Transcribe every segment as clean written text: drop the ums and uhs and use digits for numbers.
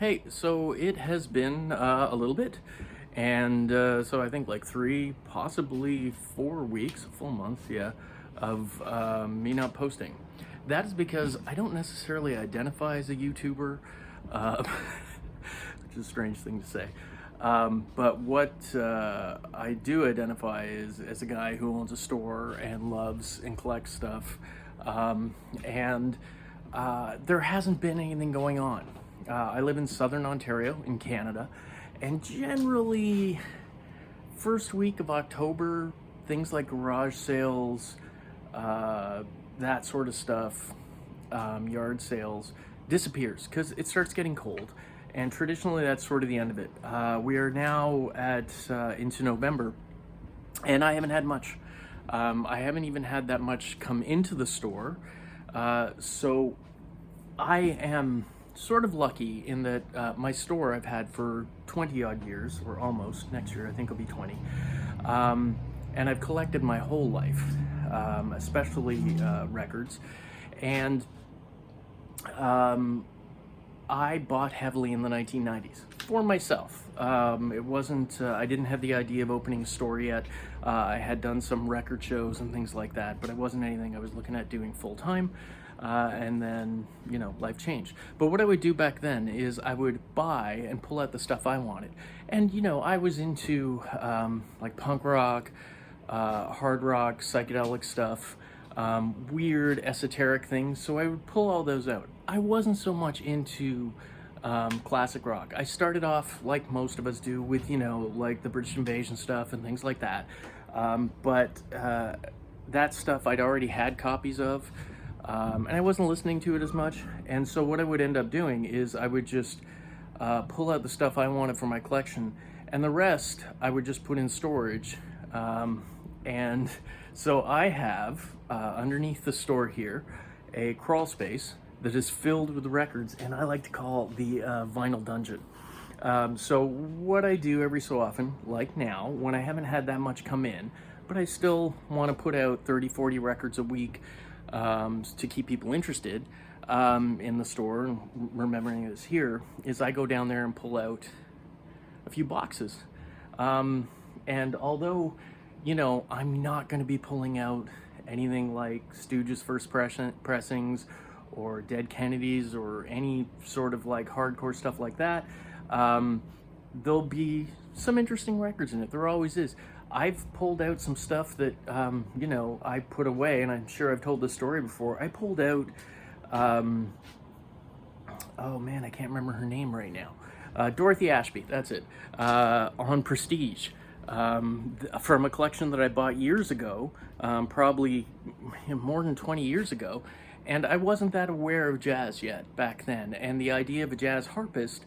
Hey, so it has been a little bit, and so I think like 3, possibly 4 weeks, a full month, yeah, of me not posting. That is because I don't necessarily identify as a YouTuber, which is a strange thing to say. But what I do identify is as a guy who owns a store and loves and collects stuff. And there hasn't been anything going on. I live in southern Ontario in Canada, and generally, first week of October, things like garage sales, that sort of stuff, yard sales, disappears because it starts getting cold. And traditionally, that's sort of the end of it. We are now into November, and I haven't had much. I haven't even had that much come into the store. So I am sort of lucky in that my store I've had for 20 odd years, or almost. Next year I think it'll be 20. And I've collected my whole life, especially records. And I bought heavily in the 1990s for myself. It wasn't, I didn't have the idea of opening a store yet. I had done some record shows and things like that, but it wasn't anything I was looking at doing full time. And then, life changed. But what I would do back then is I would buy and pull out the stuff I wanted. And, I was into like punk rock, hard rock, psychedelic stuff, weird esoteric things. So I would pull all those out. I wasn't so much into classic rock. I started off, like most of us do, with, like the British Invasion stuff and things like that. But that stuff I'd already had copies of. And I wasn't listening to it as much. And so what I would end up doing is I would just pull out the stuff I wanted for my collection, and the rest I would just put in storage. And so I have, underneath the store here, a crawl space that is filled with records, and I like to call the vinyl dungeon. So what I do every so often, like now, when I haven't had that much come in, but I still want to put out 30, 40 records a week, to keep people interested in the store, and remembering this here, is I go down there and pull out a few boxes. And although, I'm not going to be pulling out anything like Stooges' first pressings or Dead Kennedys or any sort of like hardcore stuff like that, there'll be some interesting records in it. There always is. I've pulled out some stuff that, I put away, and I'm sure I've told this story before. I pulled out, oh man, I can't remember her name right now. Dorothy Ashby, that's it, on Prestige, from a collection that I bought years ago, probably more than 20 years ago. And I wasn't that aware of jazz yet back then. And the idea of a jazz harpist,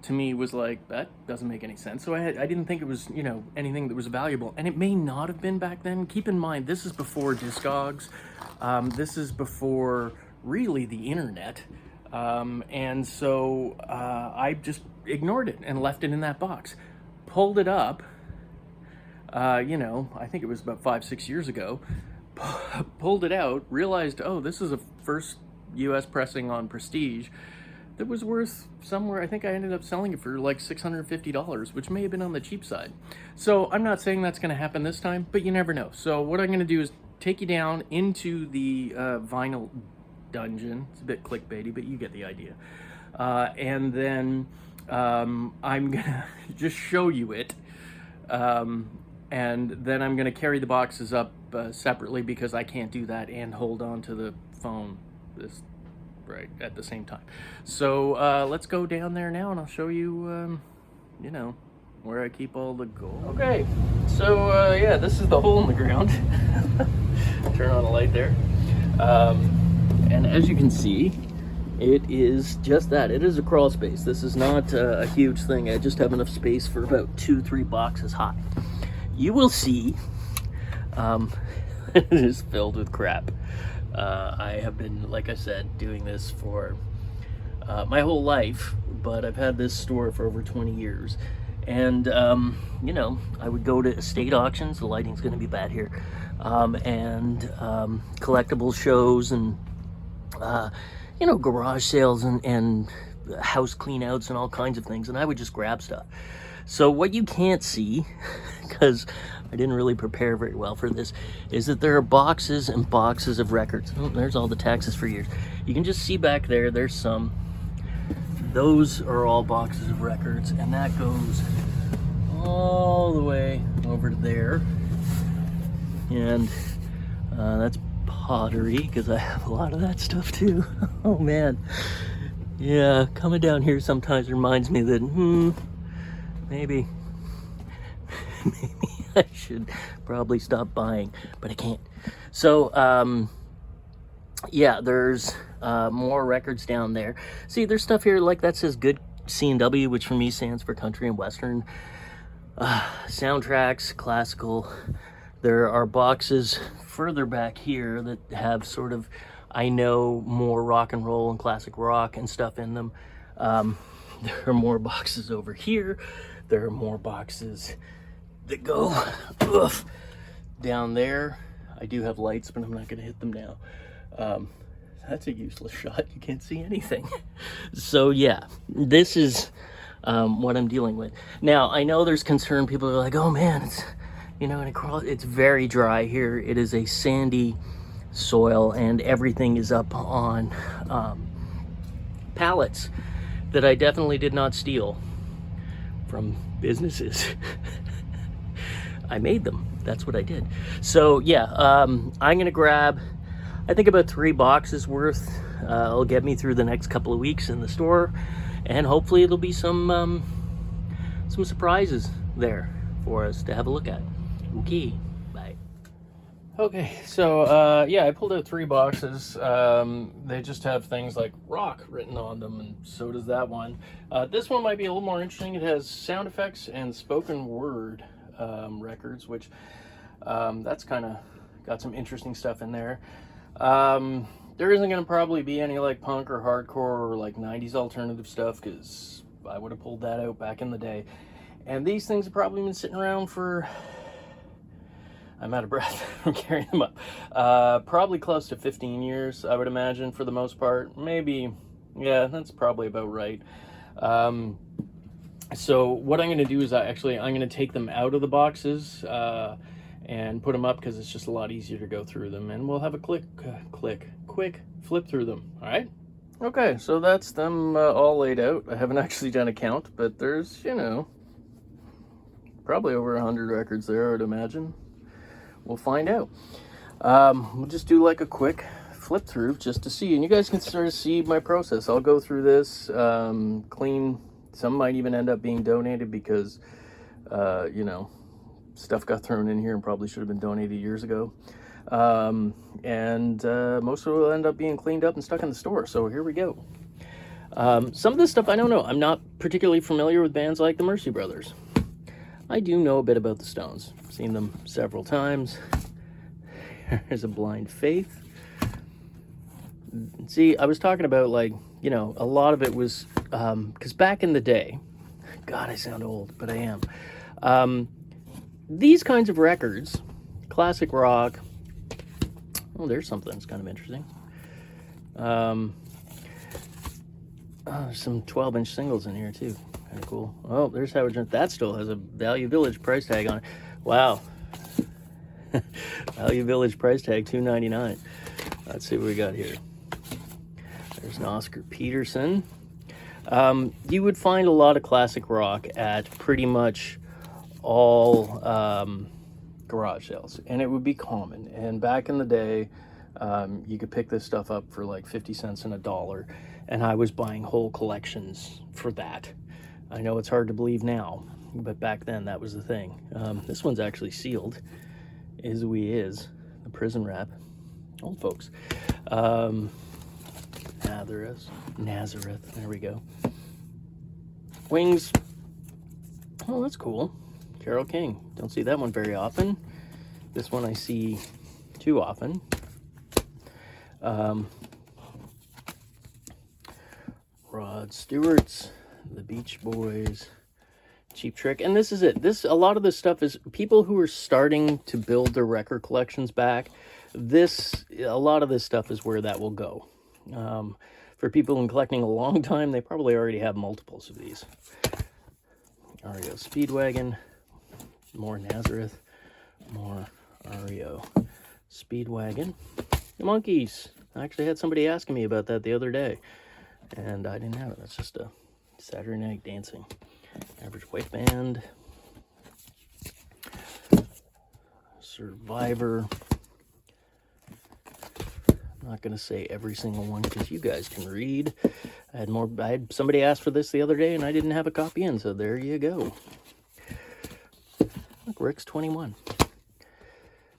to me, was like, that doesn't make any sense. So I didn't think it was, anything that was valuable. And it may not have been back then. Keep in mind, this is before Discogs. This is before, really, the internet. And so I just ignored it and left it in that box. Pulled it up, I think it was about 5, 6 years ago. Pulled it out, realized, oh, this is a first U.S. pressing on Prestige that was worth somewhere, I think I ended up selling it for like $650, which may have been on the cheap side. So I'm not saying that's going to happen this time, but you never know. So what I'm going to do is take you down into the vinyl dungeon. It's a bit clickbaity, but you get the idea. And then I'm going to just show you it. And then I'm going to carry the boxes up separately, because I can't do that and hold on to the phone right at the same time. So let's go down there now, and I'll show you, where I keep all the gold. Okay, so yeah, this is the hole in the ground. Turn on the light there. And as you can see, it is just that. It is a crawl space. This is not a huge thing. I just have enough space for about 2-3 boxes high. You will see it is filled with crap. I have been, like I said, doing this for my whole life, but I've had this store for over 20 years. And, I would go to estate auctions. The lighting's going to be bad here. And collectible shows and, garage sales and house clean outs and all kinds of things, and I would just grab stuff. So what you can't see, because I didn't really prepare very well for this, is that there are boxes and boxes of records. Oh, there's all the taxes for years. You can just see back there, there's some. Those are all boxes of records, and that goes all the way over to there. And that's pottery, because I have a lot of that stuff too. Oh man. Yeah, coming down here sometimes reminds me that, maybe I should probably stop buying, but I can't. So, yeah, there's more records down there. See, there's stuff here like that says good C&W, which for me stands for country and western. Soundtracks, classical. There are boxes further back here that have sort of, I know, more rock and roll and classic rock and stuff in them. There are more boxes over here. There are more boxes that go down there. I do have lights, but I'm not going to hit them now. That's a useless shot. You can't see anything. So yeah, this is what I'm dealing with. Now, I know there's concern. People are like, oh man, it's, you know, it's very dry here. It is a sandy soil, and everything is up on pallets that I definitely did not steal from businesses. I made them. That's what I did. So yeah, I'm gonna grab, I think, about 3 boxes worth. It'll get me through the next couple of weeks in the store, and hopefully there'll be some surprises there for us to have a look at. Okay, bye. Okay, so yeah, I pulled out 3 boxes. They just have things like rock written on them, and so does that one. This one might be a little more interesting. It has sound effects and spoken word records, which that's kind of got some interesting stuff in there. There isn't going to probably be any like punk or hardcore or like 90s alternative stuff, because I would have pulled that out back in the day. And these things have probably been sitting around for, I'm out of breath from carrying them up, probably close to 15 years, I would imagine, for the most part. Maybe, yeah, that's probably about right. So what I'm going to do is I'm going to take them out of the boxes and put them up, because it's just a lot easier to go through them, and we'll have a quick flip through them. All right. Okay, so that's them all laid out. I haven't actually done a count, but there's, you know, probably over 100 records there, I would imagine. We'll find out. We'll just do like a quick flip through just to see, and you guys can sort of see my process. I'll go through this, clean. Some might even end up being donated, because you know, stuff got thrown in here and probably should have been donated years ago. And most of it will end up being cleaned up and stuck in the store. So here we go. Some of this stuff I don't know. I'm not particularly familiar with bands like the Mercy Brothers. I do know a bit about the Stones. I've seen them several times. There's a Blind Faith. See, I was talking about, like, you know, a lot of it was, because back in the day, God, I sound old, but I am. These kinds of records, classic rock, oh, there's something that's kind of interesting. There's some 12-inch singles in here, too. Kind of cool. Oh, there's Howard Jones. That still has a Value Village price tag on it. Wow. Value Village price tag, $2.99. Let's see what we got here. There's an Oscar Peterson. You would find a lot of classic rock at pretty much all garage sales, and it would be common. And back in the day, you could pick this stuff up for like 50 cents and $1, and I was buying whole collections for that. I know it's hard to believe now, but back then that was the thing. This one's actually sealed, is the prison wrap. Old folks. Nazareth, there we go. Wings. Oh, that's cool. Carole King. Don't see that one very often. This one I see too often. Rod Stewart's, the Beach Boys, Cheap Trick. And this is it. A lot of this stuff is people who are starting to build their record collections back. A lot of this stuff is where that will go. For people who've been collecting a long time, they probably already have multiples of these. REO Speedwagon, more Nazareth, more REO Speedwagon. The monkeys. I actually had somebody asking me about that the other day, and I didn't have it. That's just a Saturday Night Dancing. Average White Band. Survivor. I'm not going to say every single one because you guys can read. I had somebody ask for this the other day and I didn't have a copy in, so there you go. Look, Rick's 21.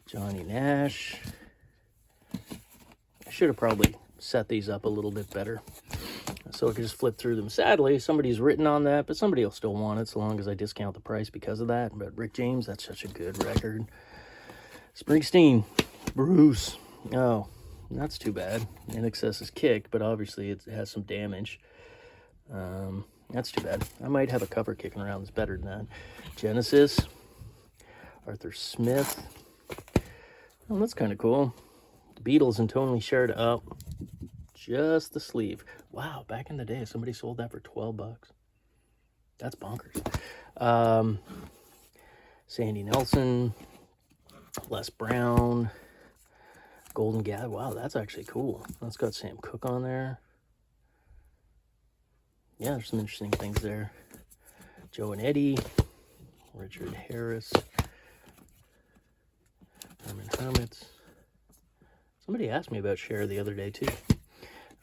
Johnny Nash. I should have probably set these up a little bit better so I could just flip through them. Sadly, somebody's written on that, but somebody will still want it so long as I discount the price because of that. But Rick James, that's such a good record. Springsteen, Bruce. Oh, that's too bad. In Excess is kicked, but obviously it has some damage. That's too bad. I might have a cover kicking around that's better than that. Genesis, Arthur Smith. Oh, that's kind of cool. The Beatles and Tony shared up. Just the sleeve. Wow, back in the day, somebody sold that for $12. That's bonkers. Sandy Nelson, Les Brown, Golden Gad. Wow, that's actually cool. That's got Sam Cooke on there. Yeah, there's some interesting things there. Joe and Eddie, Richard Harris, Herman Hermits. Somebody asked me about Cher the other day, too.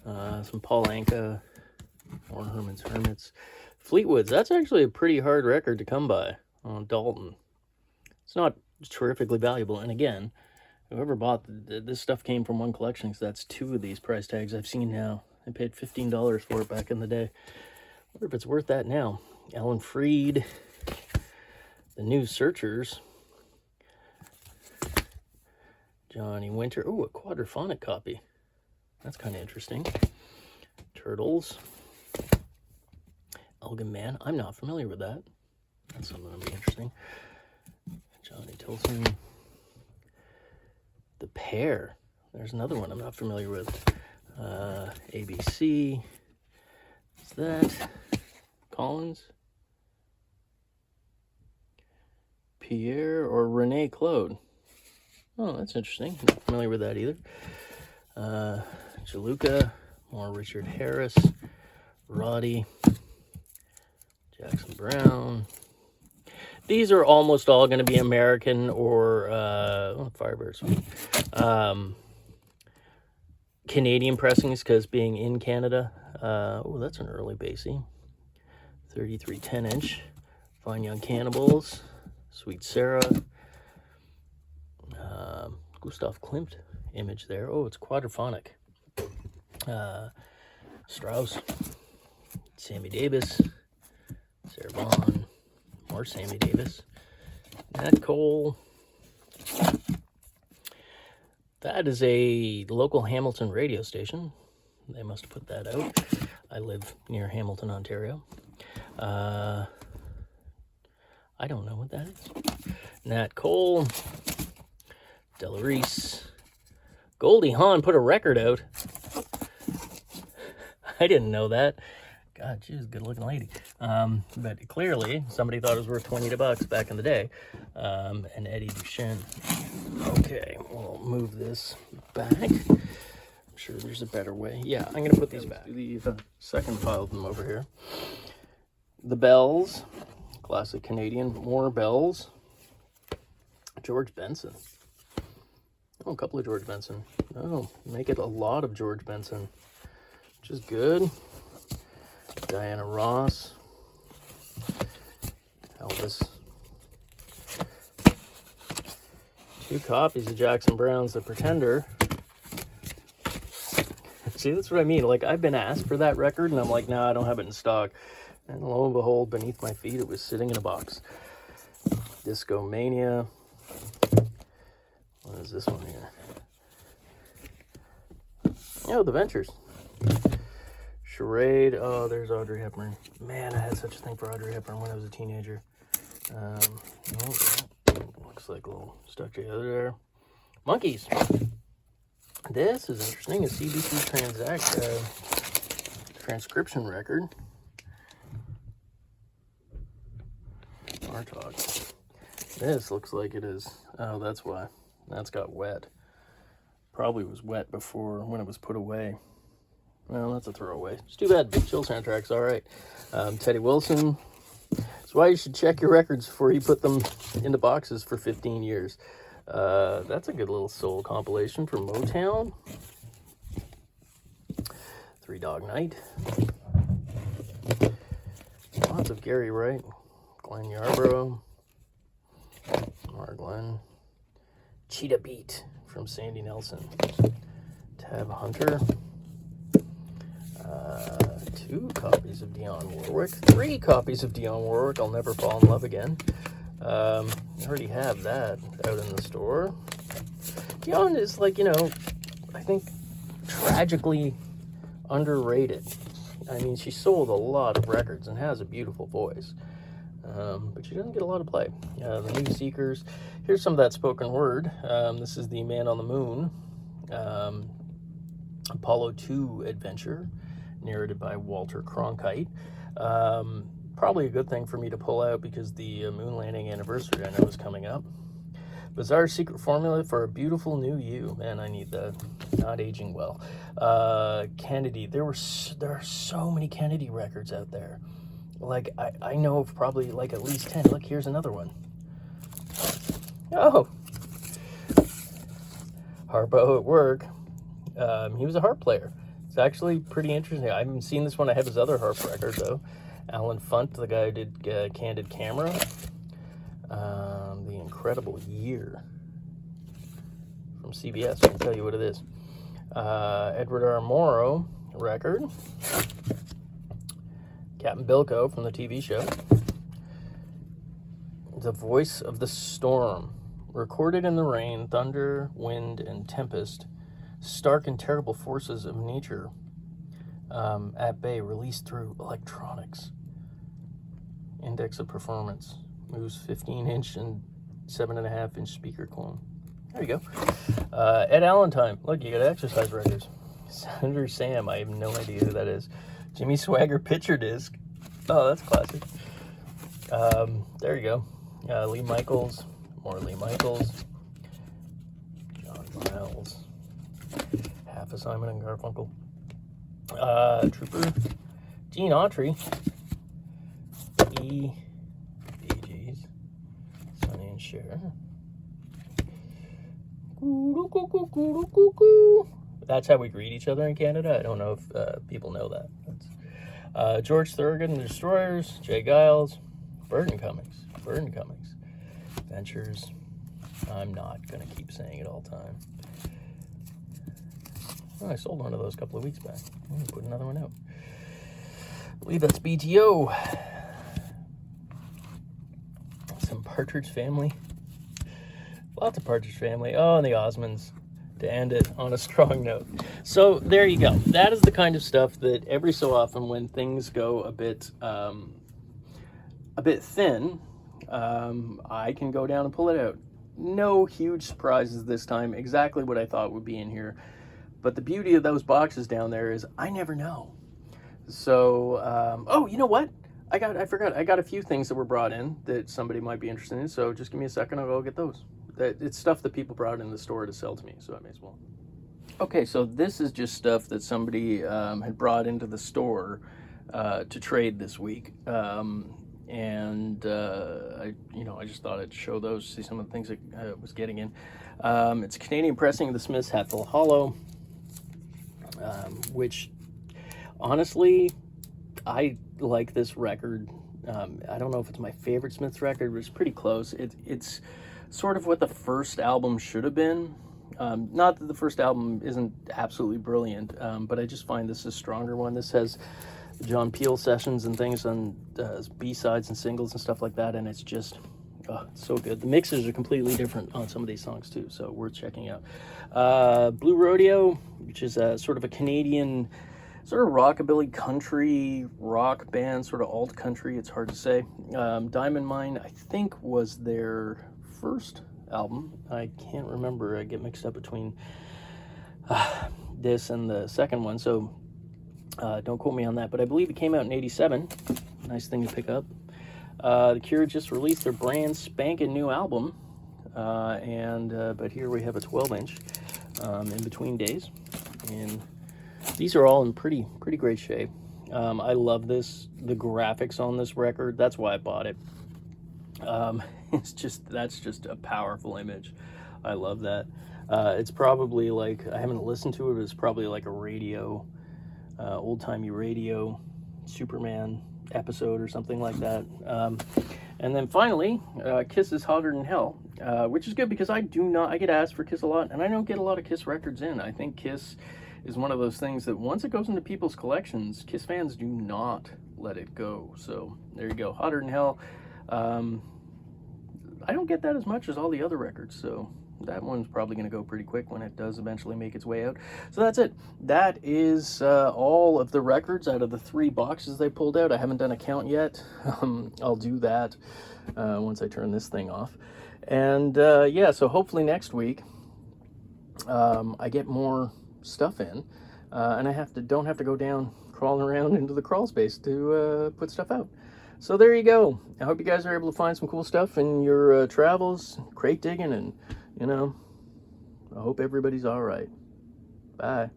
Some Paul Anka, or Herman's Hermits. Fleetwoods, that's actually a pretty hard record to come by on Dalton. It's not terrifically valuable, and again, whoever bought this stuff came from one collection, because that's two of these price tags I've seen now. I paid $15 for it back in the day. I wonder if it's worth that now. Alan Freed, The New Searchers, Johnny Winter. Oh, a quadraphonic copy. That's kind of interesting. Turtles. Elgin Man. I'm not familiar with that. That's something that'll be interesting. Johnny Tilson. The Pair. There's another one I'm not familiar with. ABC. What's that? Collins. Pierre or Rene Claude. Oh, that's interesting. Not familiar with that either. Jaluka, more Richard Harris, Roddy, Jackson Brown. These are almost all going to be American or Firebirds. Canadian pressings because being in Canada. Oh, that's an early Basie. 33 10-inch. Fine Young Cannibals. Sweet Sarah. Gustav Klimt image there. Oh, it's quadraphonic. Strauss, Sammy Davis, Sarah Vaughan, more Sammy Davis, Nat Cole. That is a local Hamilton radio station. They must have put that out. I live near Hamilton, Ontario. I don't know what that is. Nat Cole, Della Reese, Goldie Hawn put a record out. I didn't know that. God, she was a good-looking lady. But clearly, somebody thought it was worth $20 back in the day. And Eddie Duchenne. Okay, we'll move this back. I'm sure there's a better way. Yeah, I'm going to put these back. The second pile of them over here. The Bells. Classic Canadian. More Bells. George Benson. Oh, a couple of George Benson. Oh, make it a lot of George Benson. Which is good. Diana Ross. Elvis. 2 copies of Jackson Brown's The Pretender. See, that's what I mean. Like, I've been asked for that record, and I'm like, no, I don't have it in stock. And lo and behold, beneath my feet, it was sitting in a box. Disco Mania. What is this one here? Oh, The Ventures. Charade. Oh, there's Audrey Hepburn. Man, I had such a thing for Audrey Hepburn when I was a teenager. Looks like a little stuck together there. Monkeys. This is interesting. A CBC transcription record. Bartok. This looks like it is. Oh, that's why. That's got wet. Probably was wet before when it was put away. Well, that's a throwaway. It's too bad. Big Chill soundtrack's all right. Teddy Wilson. That's why you should check your records before you put them into boxes for 15 years. That's a good little soul compilation from Motown. Three Dog Night. Lots of Gary Wright. Glenn Yarbrough. Marglen. Cheetah Beat from Sandy Nelson. Tab Hunter. 2 copies of Dionne Warwick. 3 copies of Dionne Warwick. I'll Never Fall in Love Again. I already have that out in the store. Dionne is, like, you know, I think tragically underrated. I mean, she sold a lot of records and has a beautiful voice. But she doesn't get a lot of play. The New Seekers. Here's some of that spoken word. This is the Man on the Moon. Apollo 2 adventure, narrated by Walter Cronkite. Probably a good thing for me to pull out because the moon landing anniversary I know is coming up. Bizarre Secret Formula for a Beautiful New You. Man, I need that. Not aging well. Kennedy. There are so many Kennedy records out there. Like, I know of probably like at least 10. Look, here's another one. Oh. Harpo at Work. He was a harp player. It's actually pretty interesting. I haven't seen this one. I have his other harp record, though. Alan Funt, the guy who did Candid Camera. The Incredible Year from CBS. I can tell you what it is. Edward R. Morrow record. Captain Bilko from the TV show. The Voice of the Storm. Recorded in the rain, thunder, wind, and tempest. Stark and terrible forces of nature at bay, released through electronics. Index of performance. Moves 15-inch and 7.5-inch speaker clone. There you go. Ed Allentine. Look, you got exercise records. Senator Sam. I have no idea who that is. Jimmy Swagger picture disc. Oh, that's classic. There you go. Lee Michaels. More Lee Michaels. John Miles. Half of Simon and Garfunkel. Trooper. Gene Autry. Bee Gees. Sonny and Cher. That's how we greet each other in Canada. I don't know if people know that. George Thorogood and the Destroyers. Jay Giles. Burton Cummings. Ventures. I'm not going to keep saying it all the time. Oh, I sold one of those a couple of weeks back. I'm going to put another one out. I believe that's BTO. Some Partridge Family. Lots of Partridge Family. Oh, and the Osmonds, to end it on a strong note. So there you go. That is the kind of stuff that every so often when things go a bit thin, I can go down and pull it out. No huge surprises this time. Exactly what I thought would be in here. But the beauty of those boxes down there is I never know. So, oh, you know what? I forgot. I got a few things that were brought in that somebody might be interested in. So just give me a second. I'll go get those. It's stuff that people brought in the store to sell to me. So I may as well. Okay, so this is just stuff that somebody had brought into the store to trade this week. I just thought I'd show those, see some of the things that I was getting in. It's a Canadian pressing of the Smiths Hatfield Hollow, which honestly, I like this record. I don't know if it's my favorite Smiths record, but it's pretty close. It's sort of what the first album should have been. Not that the first album isn't absolutely brilliant, but I just find this a stronger one. This has John Peel sessions and things on B-sides and singles and stuff like that, and it's just it's so good. The mixes are completely different on some of these songs too, so worth checking out. Blue Rodeo, which is sort of a Canadian sort of rockabilly country rock band, sort of alt country, it's hard to say. Diamond Mine, I think, was their first album. I can't remember. I get mixed up between this and the second one. So Don't quote me on that, but I believe it came out in '87. Nice thing to pick up. The Cure just released their brand spanking new album, but here we have a 12-inch in between days, and these are all in pretty great shape. I love this. The graphics on this record, that's why I bought it. That's just a powerful image. I love that. It's probably like, I haven't listened to it, but it's probably like a radio, old-timey radio Superman episode or something like that. And then finally, Kiss is Hotter Than Hell, which is good because I get asked for Kiss a lot, and I don't get a lot of Kiss records in. I think Kiss is one of those things that once it goes into people's collections, Kiss fans do not let it go. So there you go, Hotter Than Hell. I don't get that as much as all the other records, so that one's probably going to go pretty quick when it does eventually make its way out. So that's it. That is all of the records out of the 3 boxes they pulled out. I haven't done a count yet. I'll do that once I turn this thing off. And yeah, so hopefully next week I get more stuff in, and I don't have to go down crawling around into the crawl space to put stuff out. So there you go. I hope you guys are able to find some cool stuff in your travels, crate digging, and I hope everybody's all right. Bye.